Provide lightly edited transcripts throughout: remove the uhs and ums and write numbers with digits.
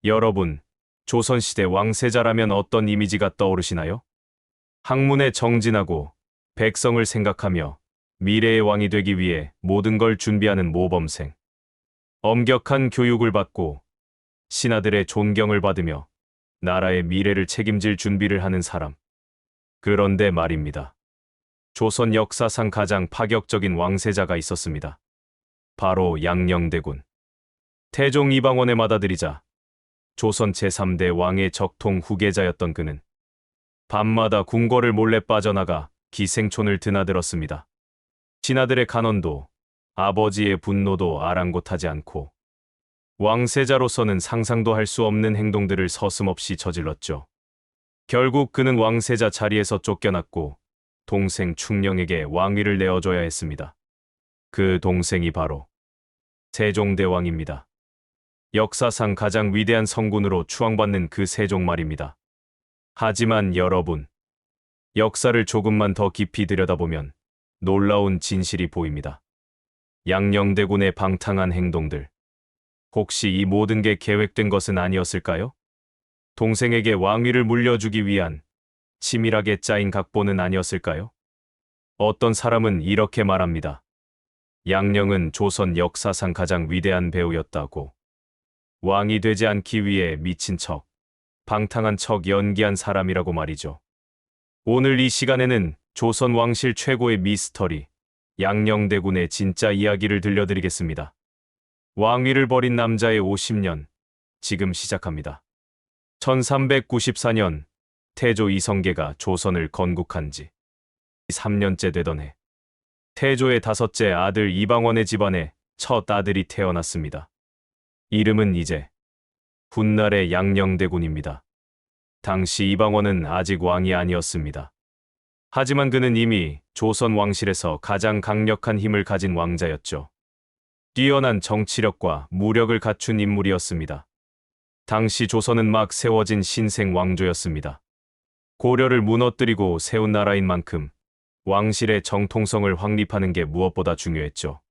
여러분, 조선시대 왕세자라면 어떤 이미지가 떠오르시나요? 학문에 정진하고 백성을 생각하며 미래의 왕이 되기 위해 모든 걸 준비하는 모범생. 엄격한 교육을 받고 신하들의 존경을 받으며 나라의 미래를 책임질 준비를 하는 사람. 그런데 말입니다. 조선 역사상 가장 파격적인 왕세자가 있었습니다. 바로 양녕대군. 태종 이방원의 맏아들이자 조선 제3대 왕의 적통 후계자였던 그는 밤마다 궁궐을 몰래 빠져나가 기생촌을 드나들었습니다. 신하들의 간언도 아버지의 분노도 아랑곳하지 않고 왕세자로서는 상상도 할 수 없는 행동들을 서슴없이 저질렀죠. 결국 그는 왕세자 자리에서 쫓겨났고 동생 충령에게 왕위를 내어줘야 했습니다. 그 동생이 바로 세종대왕입니다. 역사상 가장 위대한 성군으로 추앙받는 그 세종 말입니다. 하지만 여러분, 역사를 조금만 더 깊이 들여다보면 놀라운 진실이 보입니다. 양녕대군의 방탕한 행동들. 혹시 이 모든 게 계획된 것은 아니었을까요? 동생에게 왕위를 물려주기 위한 치밀하게 짜인 각본은 아니었을까요? 어떤 사람은 이렇게 말합니다. 양녕은 조선 역사상 가장 위대한 배우였다고. 왕이 되지 않기 위해 미친 척, 방탕한 척 연기한 사람이라고 말이죠. 오늘 이 시간에는 조선 왕실 최고의 미스터리, 양녕대군의 진짜 이야기를 들려드리겠습니다. 왕위를 버린 남자의 50년, 지금 시작합니다. 1394년, 태조 이성계가 조선을 건국한 지 3년째 되던 해, 태조의 5째 아들 이방원의 집안에 첫 아들이 태어났습니다. 이름은 이제 훗날의 양녕대군입니다. 당시 이방원은 아직 왕이 아니었습니다. 하지만 그는 이미 조선 왕실에서 가장 강력한 힘을 가진 왕자였죠. 뛰어난 정치력과 무력을 갖춘 인물이었습니다. 당시 조선은 막 세워진 신생 왕조였습니다. 고려를 무너뜨리고 세운 나라인 만큼 왕실의 정통성을 확립하는 게 무엇보다 중요했죠.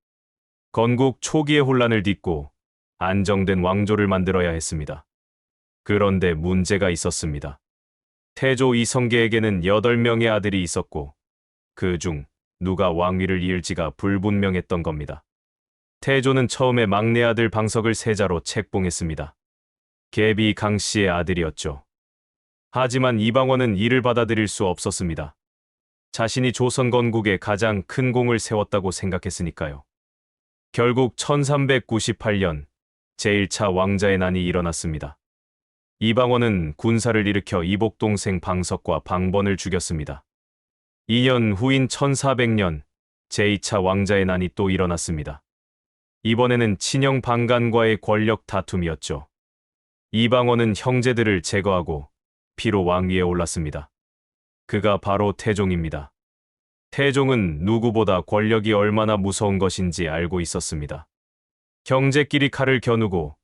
건국 초기의 혼란을 딛고 안정된 왕조를 만들어야 했습니다. 그런데 문제가 있었습니다. 태조 이성계에게는 8명의 아들이 있었고 그중 누가 왕위를 이을지가 불분명했던 겁니다. 태조는 처음에 막내 아들 방석을 세자로 책봉했습니다. 계비 강씨의 아들이었죠. 하지만 이방원은 이를 받아들일 수 없었습니다. 자신이 조선 건국에 가장 큰 공을 세웠다고 생각했으니까요. 결국 1398년 제1차 왕자의 난이 일어났습니다. 이방원은 군사를 일으켜 이복 동생 방석과 방번을 죽였습니다. 2년 후인 1400년 제2차 왕자의 난이 또 일어났습니다. 이번에는 친형 방간과의 권력 다툼이었죠. 이방원은 형제들을 제거하고 피로 왕위에 올랐습니다. 그가 바로 태종입니다. 태종은 누구보다 권력이 얼마나 무서운 것인지 알고 있었습니다. 형제끼리 칼을 겨누고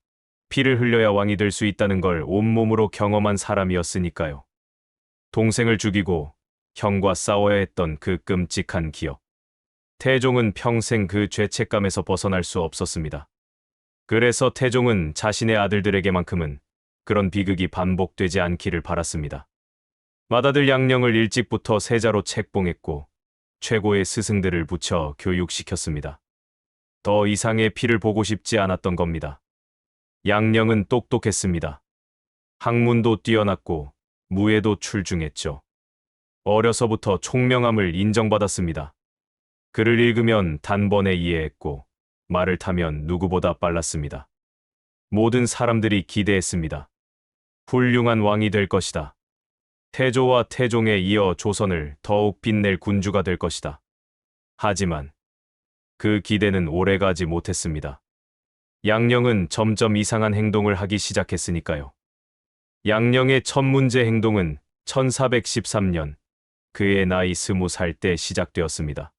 피를 흘려야 왕이 될 수 있다는 걸 온몸으로 경험한 사람이었으니까요. 동생을 죽이고 형과 싸워야 했던 그 끔찍한 기억. 태종은 평생 그 죄책감에서 벗어날 수 없었습니다. 그래서 태종은 자신의 아들들에게만큼은 그런 비극이 반복되지 않기를 바랐습니다. 맏아들 양녕을 일찍부터 세자로 책봉했고 최고의 스승들을 붙여 교육시켰습니다. 더 이상의 피를 보고 싶지 않았던 겁니다. 양녕은 똑똑했습니다. 학문도 뛰어났고 무예도 출중했죠. 어려서부터 총명함을 인정받았습니다. 글을 읽으면 단번에 이해했고 말을 타면 누구보다 빨랐습니다. 모든 사람들이 기대했습니다. 훌륭한 왕이 될 것이다. 태조와 태종에 이어 조선을 더욱 빛낼 군주가 될 것이다. 하지만 그 기대는 오래가지 못했습니다. 양녕은 점점 이상한 행동을 하기 시작했으니까요. 양녕의 첫 문제 행동은 1413년 그의 나이 20살 때 시작되었습니다.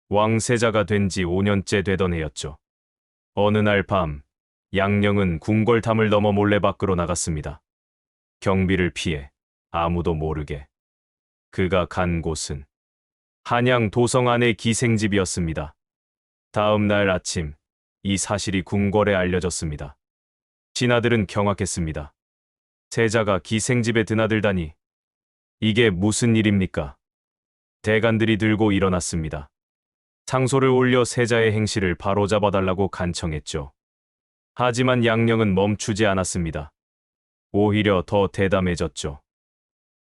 왕세자가 된 지 5년째 되던 해였죠. 어느 날 밤, 양녕은 궁궐담을 넘어 몰래 밖으로 나갔습니다. 경비를 피해 아무도 모르게. 그가 간 곳은 한양 도성 안의 기생집이었습니다. 다음 날 아침, 이 사실이 궁궐에 알려졌습니다. 신하들은 경악했습니다. 세자가 기생집에 드나들다니 이게 무슨 일입니까? 대간들이 들고 일어났습니다. 상소를 올려 세자의 행실을 바로잡아달라고 간청했죠. 하지만 양령은 멈추지 않았습니다. 오히려 더 대담해졌죠.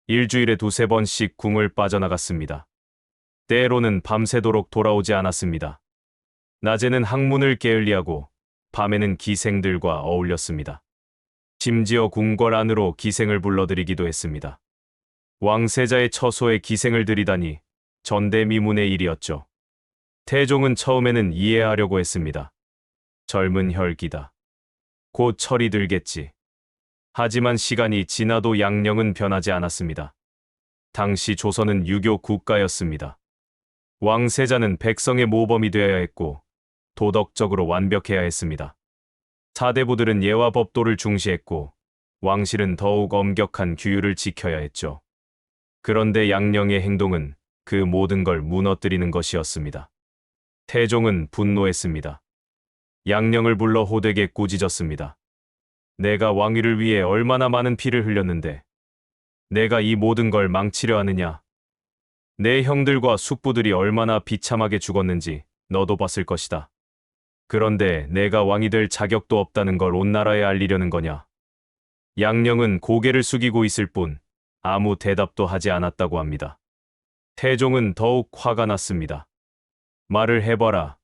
일주일에 두세 번씩 궁을 빠져나갔습니다. 때로는 밤새도록 돌아오지 않았습니다. 낮에는 학문을 게을리하고 밤에는 기생들과 어울렸습니다. 심지어 궁궐 안으로 기생을 불러들이기도 했습니다. 왕세자의 처소에 기생을 들이다니 전대미문의 일이었죠. 태종은 처음에는 이해하려고 했습니다. 젊은 혈기다. 곧 철이 들겠지. 하지만 시간이 지나도 양령은 변하지 않았습니다. 당시 조선은 유교 국가였습니다. 왕세자는 백성의 모범이 되어야 했고 도덕적으로 완벽해야 했습니다. 사대부들은 예와 법도를 중시했고 왕실은 더욱 엄격한 규율을 지켜야 했죠. 그런데 양령의 행동은 그 모든 걸 무너뜨리는 것이었습니다. 태종은 분노했습니다. 양령을 불러 호되게 꾸짖었습니다. 내가 왕위를 위해 얼마나 많은 피를 흘렸는데 내가 이 모든 걸 망치려 하느냐? 내 형들과 숙부들이 얼마나 비참하게 죽었는지 너도 봤을 것이다. 그런데 내가 왕이 될 자격도 없다는 걸 온 나라에 알리려는 거냐? 양령은 고개를 숙이고 있을 뿐 아무 대답도 하지 않았다고 합니다. 태종은 더욱 화가 났습니다. 말을 해봐라.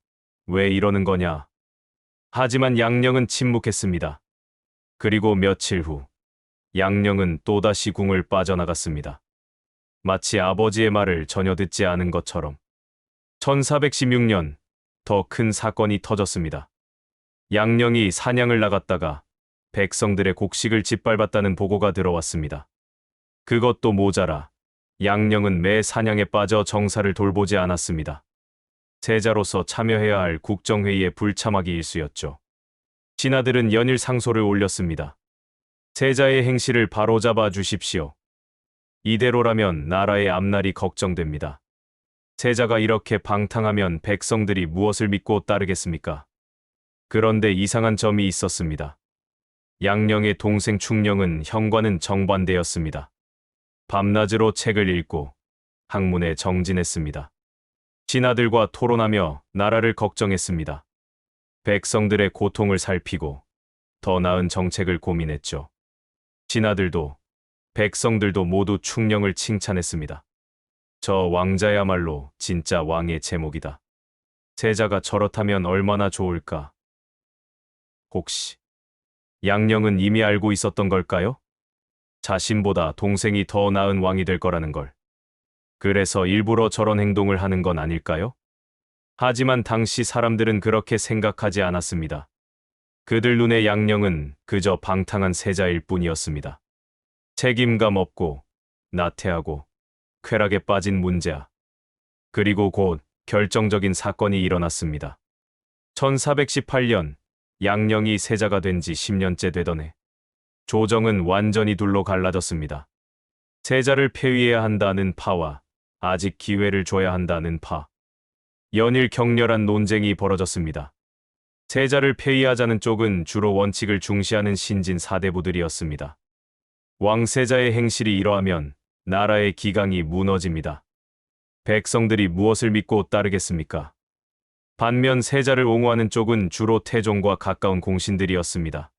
왜 이러는 거냐? 하지만 양령은 침묵했습니다. 그리고 며칠 후 양령은 또다시 궁을 빠져나갔습니다. 마치 아버지의 말을 전혀 듣지 않은 것처럼. 1416년 더 큰 사건이 터졌습니다. 양령이 사냥을 나갔다가 백성들의 곡식을 짓밟았다는 보고가 들어왔습니다. 그것도 모자라 양령은 매 사냥에 빠져 정사를 돌보지 않았습니다. 세자로서 참여해야 할 국정회의의 불참하기 일쑤였죠. 신하들은 연일 상소를 올렸습니다. 세자의 행실을 바로잡아 주십시오. 이대로라면 나라의 앞날이 걱정됩니다. 세자가 이렇게 방탕하면 백성들이 무엇을 믿고 따르겠습니까? 그런데 이상한 점이 있었습니다. 양령의 동생 충령은 형과는 정반대였습니다. 밤낮으로 책을 읽고 학문에 정진했습니다. 신하들과 토론하며 나라를 걱정했습니다. 백성들의 고통을 살피고 더 나은 정책을 고민했죠. 신하들도 백성들도 모두 충령을 칭찬했습니다. 저 왕자야말로 진짜 왕의 제목이다. 세자가 저렇다면 얼마나 좋을까? 혹시 양령은 이미 알고 있었던 걸까요? 자신보다 동생이 더 나은 왕이 될 거라는 걸. 그래서 일부러 저런 행동을 하는 건 아닐까요? 하지만 당시 사람들은 그렇게 생각하지 않았습니다. 그들 눈에 양령은 그저 방탕한 세자일 뿐이었습니다. 책임감 없고 나태하고 쾌락에 빠진 문제아. 그리고 곧 결정적인 사건이 일어났습니다. 1418년 양령이 세자가 된 지 10년째 되던 해 조정은 완전히 둘로 갈라졌습니다. 세자를 폐위해야 한다는 파와 아직 기회를 줘야 한다는 파. 연일 격렬한 논쟁이 벌어졌습니다. 세자를 폐위하자는 쪽은 주로 원칙을 중시하는 신진 사대부들이었습니다. 왕세자의 행실이 이러하면 나라의 기강이 무너집니다. 백성들이 무엇을 믿고 따르겠습니까? 반면 세자를 옹호하는 쪽은 주로 태종과 가까운 공신들이었습니다.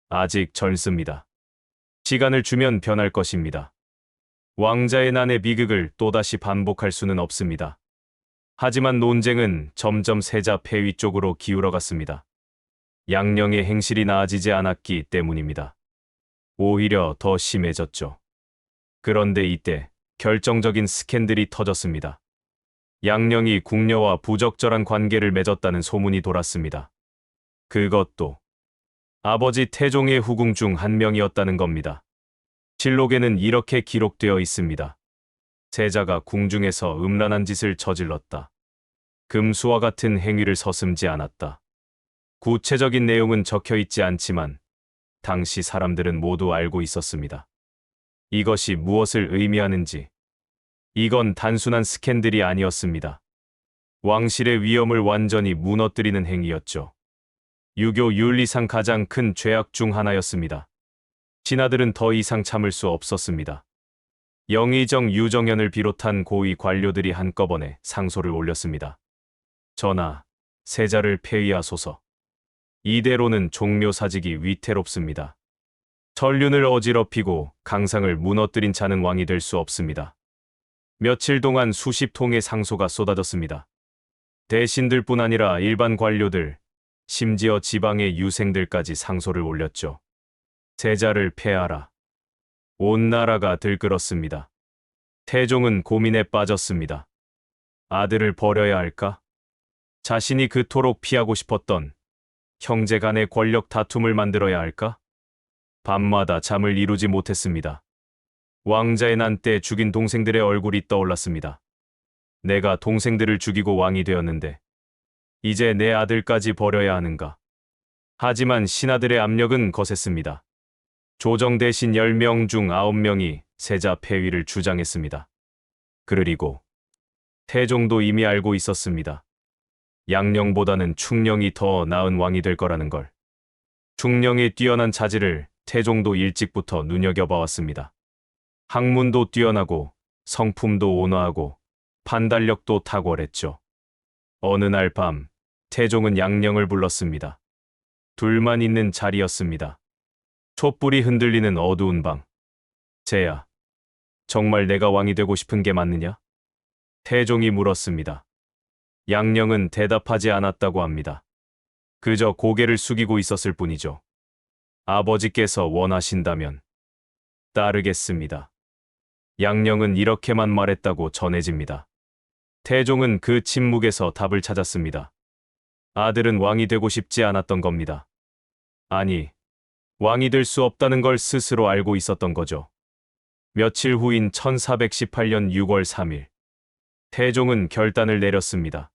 아직 젊습니다. 시간을 주면 변할 것입니다. 왕자의 난의 비극을 또다시 반복할 수는 없습니다. 하지만 논쟁은 점점 세자 폐위 쪽으로 기울어갔습니다. 양령의 행실이 나아지지 않았기 때문입니다. 오히려 더 심해졌죠. 그런데 이때 결정적인 스캔들이 터졌습니다. 양령이 궁녀와 부적절한 관계를 맺었다는 소문이 돌았습니다. 그것도 아버지 태종의 후궁 중 한 명이었다는 겁니다. 실록에는 이렇게 기록되어 있습니다. 세자가 궁중에서 음란한 짓을 저질렀다. 금수와 같은 행위를 서슴지 않았다. 구체적인 내용은 적혀 있지 않지만 당시 사람들은 모두 알고 있었습니다. 이것이 무엇을 의미하는지. 이건 단순한 스캔들이 아니었습니다. 왕실의 위엄을 완전히 무너뜨리는 행위였죠. 유교 윤리상 가장 큰 죄악 중 하나였습니다. 신하들은 더 이상 참을 수 없었습니다. 영의정 유정현을 비롯한 고위 관료들이 한꺼번에 상소를 올렸습니다. 전하, 세자를 폐위하소서. 이대로는 종묘사직이 위태롭습니다. 전륜을 어지럽히고 강상을 무너뜨린 자는 왕이 될 수 없습니다. 며칠 동안 수십 통의 상소가 쏟아졌습니다. 대신들뿐 아니라 일반 관료들, 심지어 지방의 유생들까지 상소를 올렸죠. 세자를 폐하라. 온 나라가 들끓었습니다. 태종은 고민에 빠졌습니다. 아들을 버려야 할까? 자신이 그토록 피하고 싶었던 형제 간의 권력 다툼을 만들어야 할까? 밤마다 잠을 이루지 못했습니다. 왕자의 난 때 죽인 동생들의 얼굴이 떠올랐습니다. 내가 동생들을 죽이고 왕이 되었는데 이제 내 아들까지 버려야 하는가? 하지만 신하들의 압력은 거셌습니다. 조정 대신 10명 중 9명이 세자 폐위를 주장했습니다. 그리고 태종도 이미 알고 있었습니다. 양령보다는 충령이 더 나은 왕이 될 거라는 걸. 충령의 뛰어난 자질을 태종도 일찍부터 눈여겨봐왔습니다. 학문도 뛰어나고 성품도 온화하고 판단력도 탁월했죠. 어느 날 밤 태종은 양령을 불렀습니다. 둘만 있는 자리였습니다. 촛불이 흔들리는 어두운 방. 쟤야, 정말 내가 왕이 되고 싶은 게 맞느냐? 태종이 물었습니다. 양령은 대답하지 않았다고 합니다. 그저 고개를 숙이고 있었을 뿐이죠. 아버지께서 원하신다면 따르겠습니다. 양령은 이렇게만 말했다고 전해집니다. 태종은 그 침묵에서 답을 찾았습니다. 아들은 왕이 되고 싶지 않았던 겁니다. 아니, 왕이 될 수 없다는 걸 스스로 알고 있었던 거죠. 며칠 후인 1418년 6월 3일, 태종은 결단을 내렸습니다.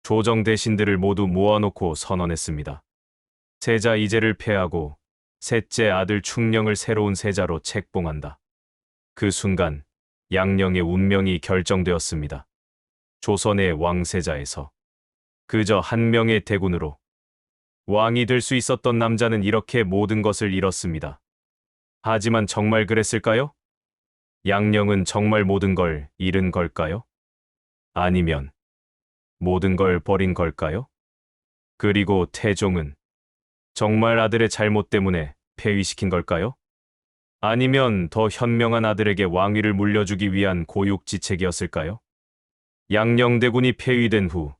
조정 대신들을 모두 모아놓고 선언했습니다. 세자 이제를 폐하고 셋째 아들 충령을 새로운 세자로 책봉한다. 그 순간 양령의 운명이 결정되었습니다. 조선의 왕세자에서 그저 한 명의 대군으로 왕이 될 수 있었던 남자는 이렇게 모든 것을 잃었습니다. 하지만 정말 그랬을까요? 양령은 정말 모든 걸 잃은 걸까요? 아니면 모든 걸 버린 걸까요? 그리고 태종은 정말 아들의 잘못 때문에 폐위시킨 걸까요? 아니면 더 현명한 아들에게 왕위를 물려주기 위한 고육지책이었을까요? 양령대군이 폐위된 후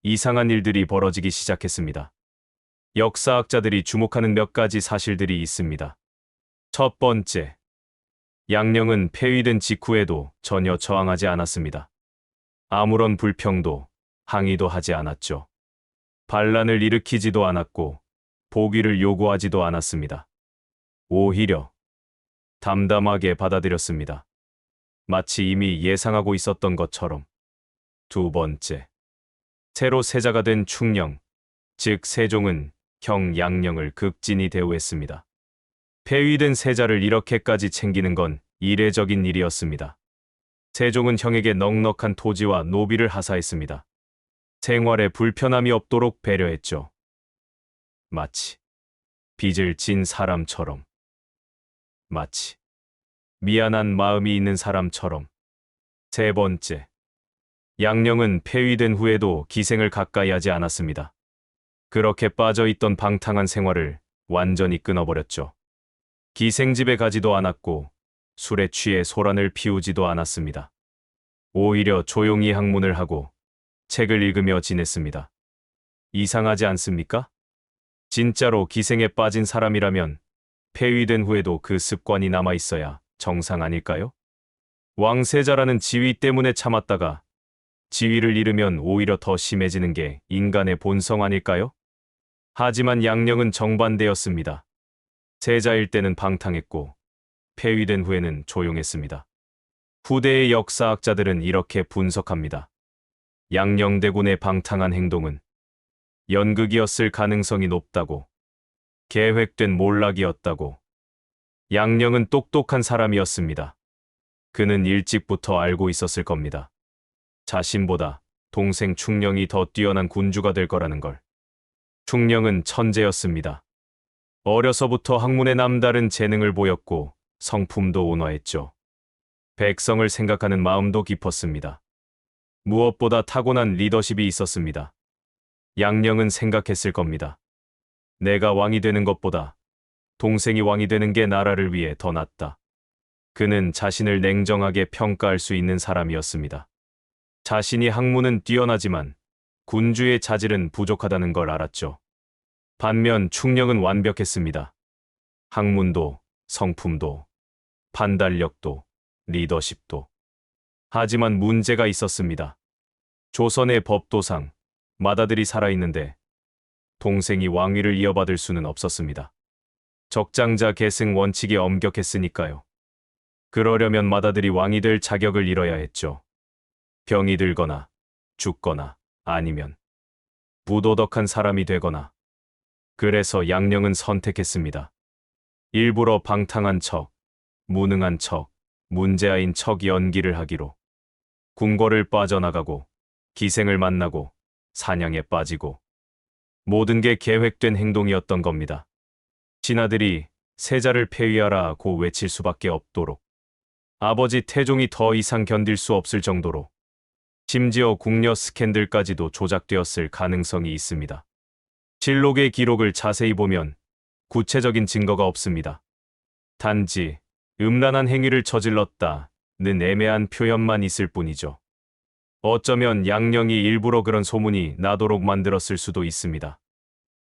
이상한 일들이 벌어지기 시작했습니다. 역사학자들이 주목하는 몇 가지 사실들이 있습니다. 첫 번째, 양령은 폐위된 직후에도 전혀 저항하지 않았습니다. 아무런 불평도 항의도 하지 않았죠. 반란을 일으키지도 않았고 복위를 요구하지도 않았습니다. 오히려 담담하게 받아들였습니다. 마치 이미 예상하고 있었던 것처럼. 두 번째, 새로 세자가 된 충령, 즉 세종은 형 양령을 극진히 대우했습니다. 폐위된 세자를 이렇게까지 챙기는 건 이례적인 일이었습니다. 세종은 형에게 넉넉한 토지와 노비를 하사했습니다. 생활에 불편함이 없도록 배려했죠. 마치 빚을 진 사람처럼. 마치 미안한 마음이 있는 사람처럼. 세 번째, 양령은 폐위된 후에도 기생을 가까이 하지 않았습니다. 그렇게 빠져있던 방탕한 생활을 완전히 끊어버렸죠. 기생집에 가지도 않았고 술에 취해 소란을 피우지도 않았습니다. 오히려 조용히 학문을 하고 책을 읽으며 지냈습니다. 이상하지 않습니까? 진짜로 기생에 빠진 사람이라면 폐위된 후에도 그 습관이 남아있어야 정상 아닐까요? 왕세자라는 지위 때문에 참았다가 지위를 잃으면 오히려 더 심해지는 게 인간의 본성 아닐까요? 하지만 양령은 정반대였습니다. 세자일 때는 방탕했고 폐위된 후에는 조용했습니다. 후대의 역사학자들은 이렇게 분석합니다. 양령대군의 방탕한 행동은 연극이었을 가능성이 높다고, 계획된 몰락이었다고. 양령은 똑똑한 사람이었습니다. 그는 일찍부터 알고 있었을 겁니다. 자신보다 동생 충령이 더 뛰어난 군주가 될 거라는 걸. 충령은 천재였습니다. 어려서부터 학문에 남다른 재능을 보였고 성품도 온화했죠. 백성을 생각하는 마음도 깊었습니다. 무엇보다 타고난 리더십이 있었습니다. 양령은 생각했을 겁니다. 내가 왕이 되는 것보다 동생이 왕이 되는 게 나라를 위해 더 낫다. 그는 자신을 냉정하게 평가할 수 있는 사람이었습니다. 자신이 학문은 뛰어나지만 군주의 자질은 부족하다는 걸 알았죠. 반면 충령은 완벽했습니다. 학문도, 성품도, 판단력도, 리더십도. 하지만 문제가 있었습니다. 조선의 법도상, 맏아들이 살아있는데 동생이 왕위를 이어받을 수는 없었습니다. 적장자 계승 원칙이 엄격했으니까요. 그러려면 맏아들이 왕이 될 자격을 잃어야 했죠. 병이 들거나 죽거나 아니면 부도덕한 사람이 되거나. 그래서 양령은 선택했습니다. 일부러 방탕한 척, 무능한 척, 문제아인 척 연기를 하기로. 궁궐을 빠져나가고 기생을 만나고 사냥에 빠지고 모든 게 계획된 행동이었던 겁니다. 친아들이 세자를 폐위하라고 외칠 수밖에 없도록, 아버지 태종이 더 이상 견딜 수 없을 정도로, 심지어 궁녀 스캔들까지도 조작되었을 가능성이 있습니다. 실록의 기록을 자세히 보면 구체적인 증거가 없습니다. 단지 음란한 행위를 저질렀다는 애매한 표현만 있을 뿐이죠. 어쩌면 양령이 일부러 그런 소문이 나도록 만들었을 수도 있습니다.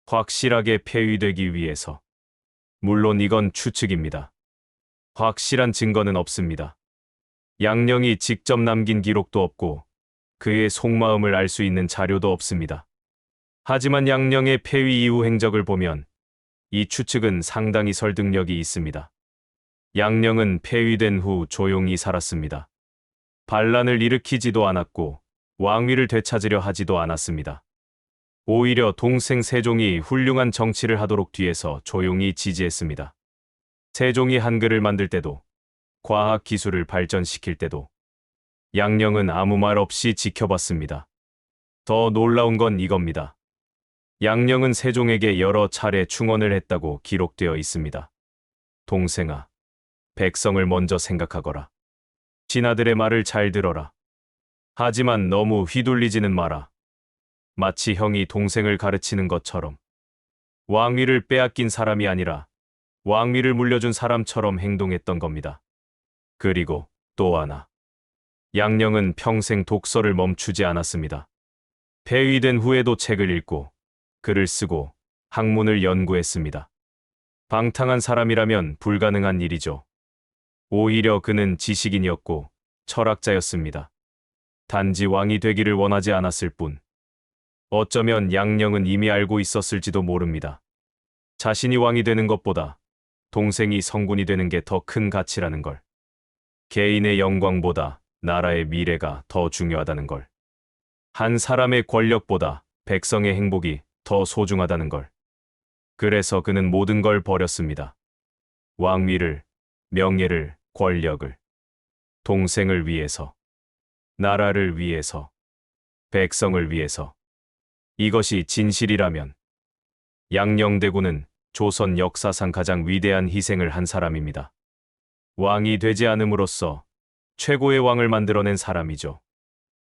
확실하게 폐위되기 위해서. 물론 이건 추측입니다. 확실한 증거는 없습니다. 양령이 직접 남긴 기록도 없고 그의 속마음을 알 수 있는 자료도 없습니다. 하지만 양령의 폐위 이후 행적을 보면 이 추측은 상당히 설득력이 있습니다. 양령은 폐위된 후 조용히 살았습니다. 반란을 일으키지도 않았고 왕위를 되찾으려 하지도 않았습니다. 오히려 동생 세종이 훌륭한 정치를 하도록 뒤에서 조용히 지지했습니다. 세종이 한글을 만들 때도, 과학 기술을 발전시킬 때도 양령은 아무 말 없이 지켜봤습니다. 더 놀라운 건 이겁니다. 양령은 세종에게 여러 차례 충언을 했다고 기록되어 있습니다. 동생아, 백성을 먼저 생각하거라. 친아들의 말을 잘 들어라. 하지만 너무 휘둘리지는 마라. 마치 형이 동생을 가르치는 것처럼. 왕위를 빼앗긴 사람이 아니라 왕위를 물려준 사람처럼 행동했던 겁니다. 그리고 또 하나. 양령은 평생 독서를 멈추지 않았습니다. 폐위된 후에도 책을 읽고 글을 쓰고 학문을 연구했습니다. 방탕한 사람이라면 불가능한 일이죠. 오히려 그는 지식인이었고 철학자였습니다. 단지 왕이 되기를 원하지 않았을 뿐. 어쩌면 양령은 이미 알고 있었을지도 모릅니다. 자신이 왕이 되는 것보다 동생이 성군이 되는 게 더 큰 가치라는 걸. 개인의 영광보다 나라의 미래가 더 중요하다는 걸. 한 사람의 권력보다 백성의 행복이 더 소중하다는 걸. 그래서 그는 모든 걸 버렸습니다. 왕위를, 명예를, 권력을. 동생을 위해서. 나라를 위해서. 백성을 위해서. 이것이 진실이라면 양령대군은 조선 역사상 가장 위대한 희생을 한 사람입니다. 왕이 되지 않음으로써 최고의 왕을 만들어낸 사람이죠.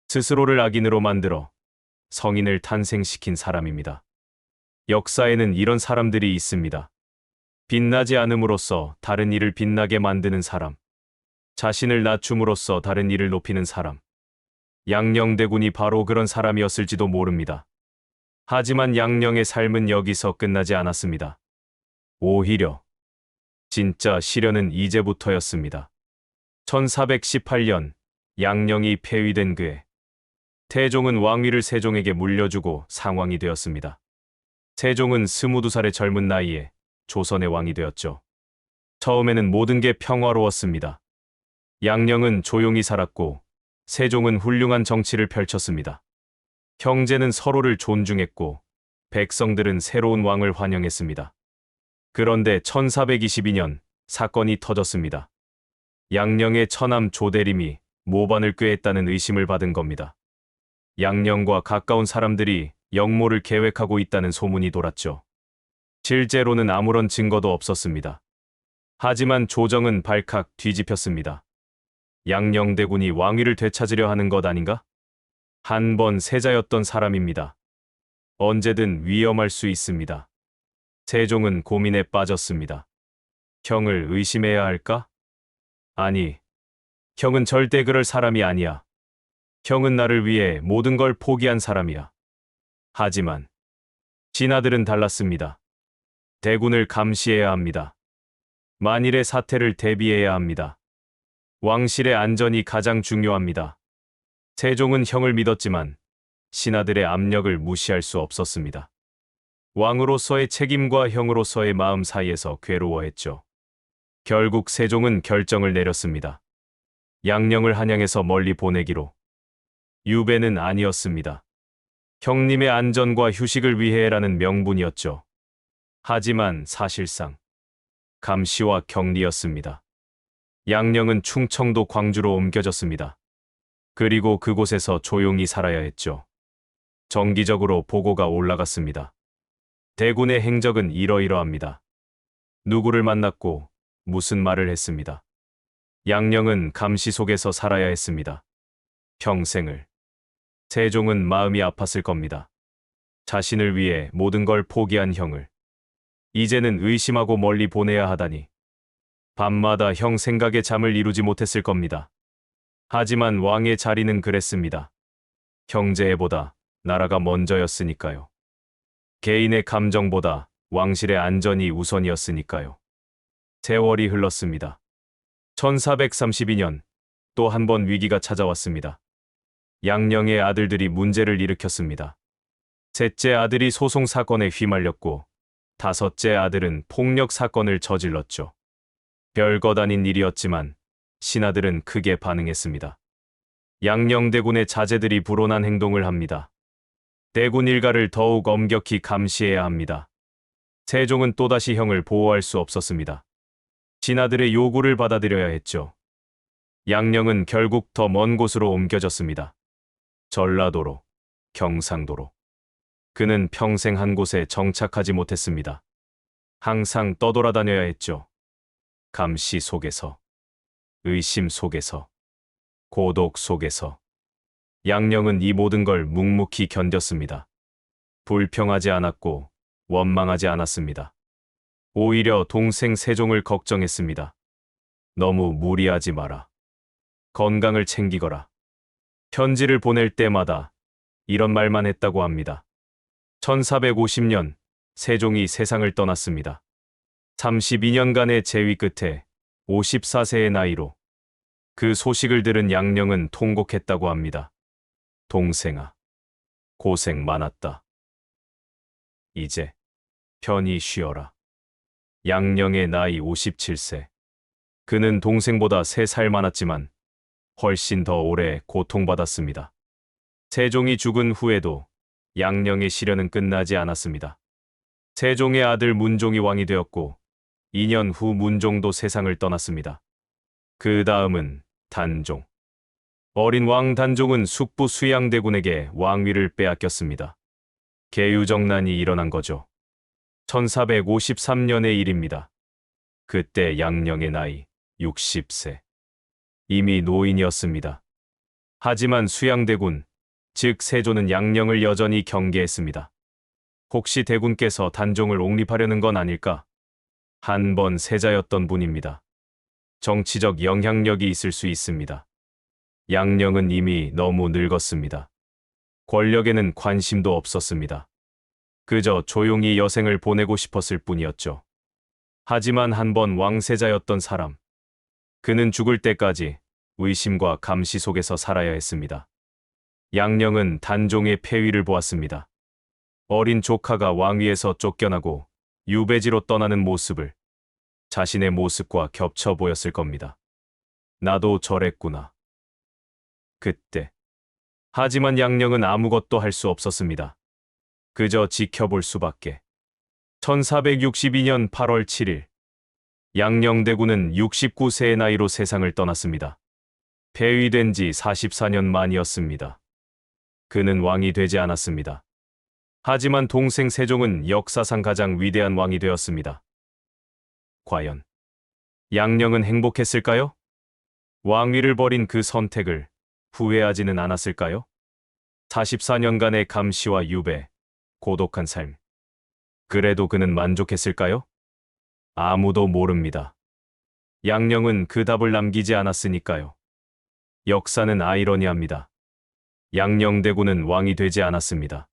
스스로를 악인으로 만들어 성인을 탄생시킨 사람입니다. 역사에는 이런 사람들이 있습니다. 빛나지 않음으로써 다른 이를 빛나게 만드는 사람. 자신을 낮춤으로써 다른 이를 높이는 사람. 양령대군이 바로 그런 사람이었을지도 모릅니다. 하지만 양령의 삶은 여기서 끝나지 않았습니다. 오히려 진짜 시련은 이제부터였습니다. 1418년 양령이 폐위된 그해 태종은 왕위를 세종에게 물려주고 상왕이 되었습니다. 세종은 22살의 젊은 나이에 조선의 왕이 되었죠. 처음에는 모든 게 평화로웠습니다. 양령은 조용히 살았고 세종은 훌륭한 정치를 펼쳤습니다. 형제는 서로를 존중했고 백성들은 새로운 왕을 환영했습니다. 그런데 1422년 사건이 터졌습니다. 양령의 처남 조대림이 모반을 꾀했다는 의심을 받은 겁니다. 양령과 가까운 사람들이 역모를 계획하고 있다는 소문이 돌았죠. 실제로는 아무런 증거도 없었습니다. 하지만 조정은 발칵 뒤집혔습니다. 양녕대군이 왕위를 되찾으려 하는 것 아닌가? 한 번 세자였던 사람입니다. 언제든 위험할 수 있습니다. 세종은 고민에 빠졌습니다. 형을 의심해야 할까? 아니, 형은 절대 그럴 사람이 아니야. 형은 나를 위해 모든 걸 포기한 사람이야. 하지만 신하들은 달랐습니다. 대군을 감시해야 합니다. 만일의 사태를 대비해야 합니다. 왕실의 안전이 가장 중요합니다. 세종은 형을 믿었지만 신하들의 압력을 무시할 수 없었습니다. 왕으로서의 책임과 형으로서의 마음 사이에서 괴로워했죠. 결국 세종은 결정을 내렸습니다. 양녕을 한양에서 멀리 보내기로. 유배는 아니었습니다. 형님의 안전과 휴식을 위해라는 명분이었죠. 하지만 사실상 감시와 격리였습니다. 양녕은 충청도 광주로 옮겨졌습니다. 그리고 그곳에서 조용히 살아야 했죠. 정기적으로 보고가 올라갔습니다. 대군의 행적은 이러이러합니다. 누구를 만났고 무슨 말을 했습니다. 양녕은 감시 속에서 살아야 했습니다. 평생을. 세종은 마음이 아팠을 겁니다. 자신을 위해 모든 걸 포기한 형을 이제는 의심하고 멀리 보내야 하다니. 밤마다 형 생각에 잠을 이루지 못했을 겁니다. 하지만 왕의 자리는 그랬습니다. 형제애보다 나라가 먼저였으니까요. 개인의 감정보다 왕실의 안전이 우선이었으니까요. 세월이 흘렀습니다. 1432년 또 한 번 위기가 찾아왔습니다. 양녕의 아들들이 문제를 일으켰습니다. 셋째 아들이 소송 사건에 휘말렸고 다섯째 아들은 폭력 사건을 저질렀죠. 별것 아닌 일이었지만 신하들은 크게 반응했습니다. 양녕대군의 자제들이 불온한 행동을 합니다. 대군 일가를 더욱 엄격히 감시해야 합니다. 세종은 또다시 형을 보호할 수 없었습니다. 신하들의 요구를 받아들여야 했죠. 양녕은 결국 더 먼 곳으로 옮겨졌습니다. 전라도로, 경상도로. 그는 평생 한 곳에 정착하지 못했습니다. 항상 떠돌아다녀야 했죠. 감시 속에서, 의심 속에서, 고독 속에서. 양녕은 이 모든 걸 묵묵히 견뎠습니다. 불평하지 않았고 원망하지 않았습니다. 오히려 동생 세종을 걱정했습니다. 너무 무리하지 마라. 건강을 챙기거라. 편지를 보낼 때마다 이런 말만 했다고 합니다. 1450년 세종이 세상을 떠났습니다. 32년간의 재위 끝에 54세의 나이로. 그 소식을 들은 양녕은 통곡했다고 합니다. 동생아, 고생 많았다. 이제 편히 쉬어라. 양녕의 나이 57세. 그는 동생보다 3살 많았지만 훨씬 더 오래 고통받았습니다. 세종이 죽은 후에도 양녕의 시련은 끝나지 않았습니다. 세종의 아들 문종이 왕이 되었고 2년 후 문종도 세상을 떠났습니다. 그 다음은 단종. 어린 왕 단종은 숙부 수양대군에게 왕위를 빼앗겼습니다. 계유정난이 일어난 거죠. 1453년의 일입니다. 그때 양녕의 나이 60세. 이미 노인이었습니다. 하지만 수양대군, 즉 세조는 양녕을 여전히 경계했습니다. 혹시 대군께서 단종을 옹립하려는 건 아닐까? 한 번 세자였던 분입니다. 정치적 영향력이 있을 수 있습니다. 양녕은 이미 너무 늙었습니다. 권력에는 관심도 없었습니다. 그저 조용히 여생을 보내고 싶었을 뿐이었죠. 하지만 한 번 왕세자였던 사람. 그는 죽을 때까지 의심과 감시 속에서 살아야 했습니다. 양녕은 단종의 폐위를 보았습니다. 어린 조카가 왕위에서 쫓겨나고 유배지로 떠나는 모습을 자신의 모습과 겹쳐 보였을 겁니다. 나도 저랬구나. 그때. 하지만 양녕은 아무것도 할 수 없었습니다. 그저 지켜볼 수밖에. 1462년 8월 7일. 양녕대군은 69세의 나이로 세상을 떠났습니다. 폐위된 지 44년 만이었습니다. 그는 왕이 되지 않았습니다. 하지만 동생 세종은 역사상 가장 위대한 왕이 되었습니다. 과연 양령은 행복했을까요? 왕위를 버린 그 선택을 후회하지는 않았을까요? 44년간의 감시와 유배, 고독한 삶. 그래도 그는 만족했을까요? 아무도 모릅니다. 양령은 그 답을 남기지 않았으니까요. 역사는 아이러니합니다. 양령대군은 왕이 되지 않았습니다.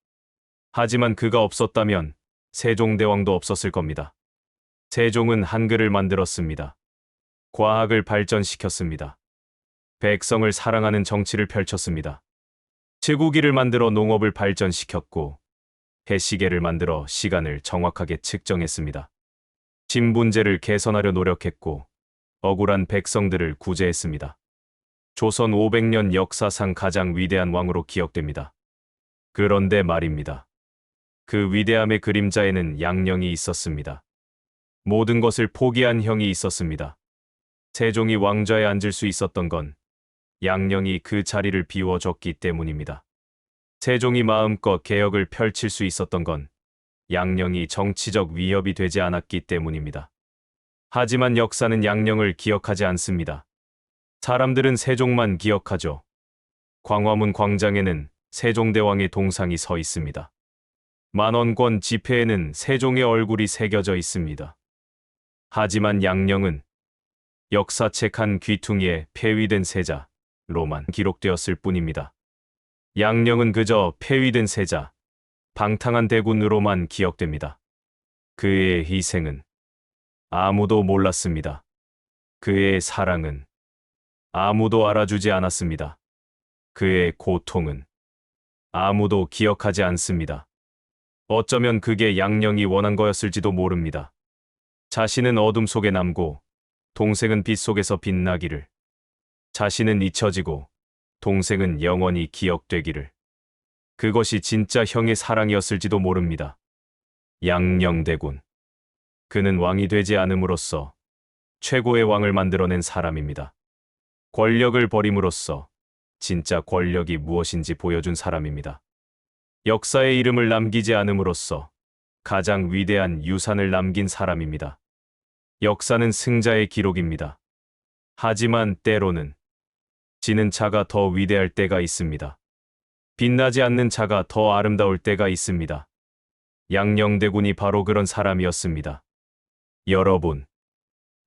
하지만 그가 없었다면 세종대왕도 없었을 겁니다. 세종은 한글을 만들었습니다. 과학을 발전시켰습니다. 백성을 사랑하는 정치를 펼쳤습니다. 치구기를 만들어 농업을 발전시켰고 해시계를 만들어 시간을 정확하게 측정했습니다. 신분제를 개선하려 노력했고 억울한 백성들을 구제했습니다. 조선 500년 역사상 가장 위대한 왕으로 기억됩니다. 그런데 말입니다. 그 위대함의 그림자에는 양령이 있었습니다. 모든 것을 포기한 형이 있었습니다. 세종이 왕좌에 앉을 수 있었던 건 양령이 그 자리를 비워줬기 때문입니다. 세종이 마음껏 개혁을 펼칠 수 있었던 건 양령이 정치적 위협이 되지 않았기 때문입니다. 하지만 역사는 양령을 기억하지 않습니다. 사람들은 세종만 기억하죠. 광화문 광장에는 세종대왕의 동상이 서 있습니다. 만원권 지폐에는 세종의 얼굴이 새겨져 있습니다. 하지만 양령은 역사책 한 귀퉁이에 폐위된 세자로만 기록되었을 뿐입니다. 양령은 그저 폐위된 세자, 방탕한 대군으로만 기억됩니다. 그의 희생은 아무도 몰랐습니다. 그의 사랑은 아무도 알아주지 않았습니다. 그의 고통은 아무도 기억하지 않습니다. 어쩌면 그게 양령이 원한 거였을지도 모릅니다. 자신은 어둠 속에 남고 동생은 빛 속에서 빛나기를. 자신은 잊혀지고 동생은 영원히 기억되기를. 그것이 진짜 형의 사랑이었을지도 모릅니다. 양령대군. 그는 왕이 되지 않음으로써 최고의 왕을 만들어낸 사람입니다. 권력을 버림으로써 진짜 권력이 무엇인지 보여준 사람입니다. 역사의 이름을 남기지 않음으로써 가장 위대한 유산을 남긴 사람입니다. 역사는 승자의 기록입니다. 하지만 때로는 지는 자가 더 위대할 때가 있습니다. 빛나지 않는 자가 더 아름다울 때가 있습니다. 양령대군이 바로 그런 사람이었습니다. 여러분,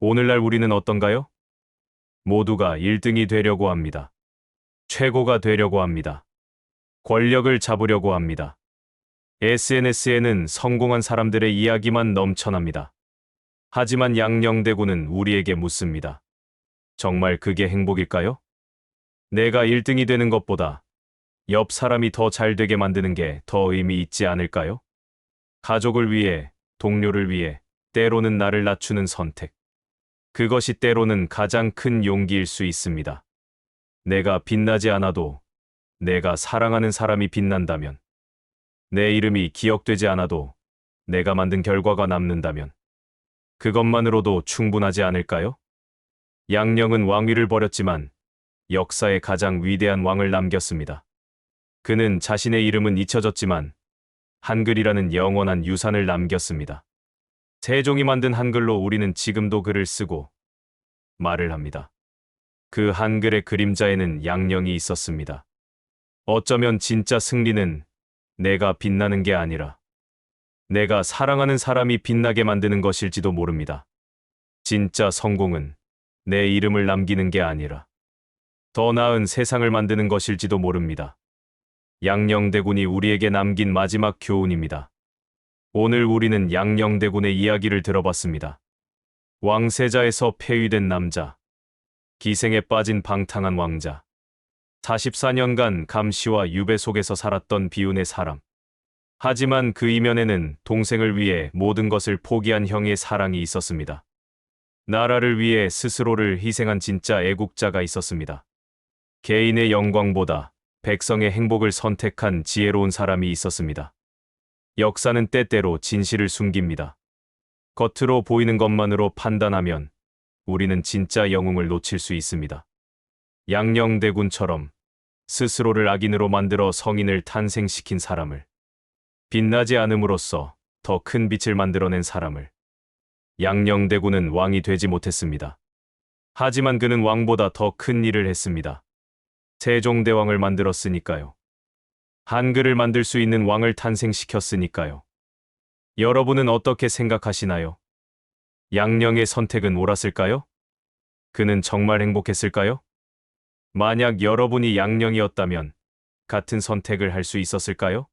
오늘날 우리는 어떤가요? 모두가 1등이 되려고 합니다. 최고가 되려고 합니다. 권력을 잡으려고 합니다. SNS에는 성공한 사람들의 이야기만 넘쳐납니다. 하지만 양령대군은 우리에게 묻습니다. 정말 그게 행복일까요? 내가 1등이 되는 것보다 옆 사람이 더 잘 되게 만드는 게 더 의미 있지 않을까요? 가족을 위해, 동료를 위해, 때로는 나를 낮추는 선택. 그것이 때로는 가장 큰 용기일 수 있습니다. 내가 빛나지 않아도 내가 사랑하는 사람이 빛난다면, 내 이름이 기억되지 않아도 내가 만든 결과가 남는다면, 그것만으로도 충분하지 않을까요? 양령은 왕위를 버렸지만 역사의 가장 위대한 왕을 남겼습니다. 그는 자신의 이름은 잊혀졌지만 한글이라는 영원한 유산을 남겼습니다. 세종이 만든 한글로 우리는 지금도 글을 쓰고 말을 합니다. 그 한글의 그림자에는 양령이 있었습니다. 어쩌면 진짜 승리는 내가 빛나는 게 아니라 내가 사랑하는 사람이 빛나게 만드는 것일지도 모릅니다. 진짜 성공은 내 이름을 남기는 게 아니라 더 나은 세상을 만드는 것일지도 모릅니다. 양령대군이 우리에게 남긴 마지막 교훈입니다. 오늘 우리는 양령대군의 이야기를 들어봤습니다. 왕세자에서 폐위된 남자, 기생에 빠진 방탕한 왕자, 44년간 감시와 유배 속에서 살았던 비운의 사람. 하지만 그 이면에는 동생을 위해 모든 것을 포기한 형의 사랑이 있었습니다. 나라를 위해 스스로를 희생한 진짜 애국자가 있었습니다. 개인의 영광보다 백성의 행복을 선택한 지혜로운 사람이 있었습니다. 역사는 때때로 진실을 숨깁니다. 겉으로 보이는 것만으로 판단하면 우리는 진짜 영웅을 놓칠 수 있습니다. 양령대군처럼 스스로를 악인으로 만들어 성인을 탄생시킨 사람을 빛나지 않음으로써 더 큰 빛을 만들어낸 사람을. 양녕대군은 왕이 되지 못했습니다. 하지만 그는 왕보다 더 큰 일을 했습니다. 세종대왕을 만들었으니까요. 한글을 만들 수 있는 왕을 탄생시켰으니까요. 여러분은 어떻게 생각하시나요? 양녕의 선택은 옳았을까요? 그는 정말 행복했을까요? 만약 여러분이 양녕이었다면 같은 선택을 할 수 있었을까요?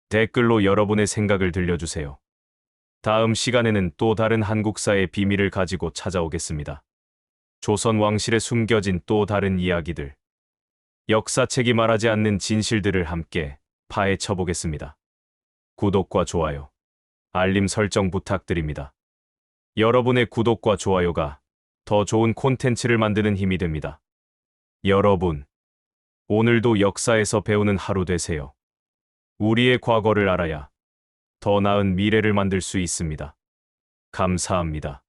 댓글로 여러분의 생각을 들려주세요. 다음 시간에는 또 다른 한국사의 비밀을 가지고 찾아오겠습니다. 조선 왕실에 숨겨진 또 다른 이야기들, 역사책이 말하지 않는 진실들을 함께 파헤쳐 보겠습니다. 구독과 좋아요, 알림 설정 부탁드립니다. 여러분의 구독과 좋아요가 더 좋은 콘텐츠를 만드는 힘이 됩니다. 여러분, 오늘도 역사에서 배우는 하루 되세요. 우리의 과거를 알아야 더 나은 미래를 만들 수 있습니다. 감사합니다.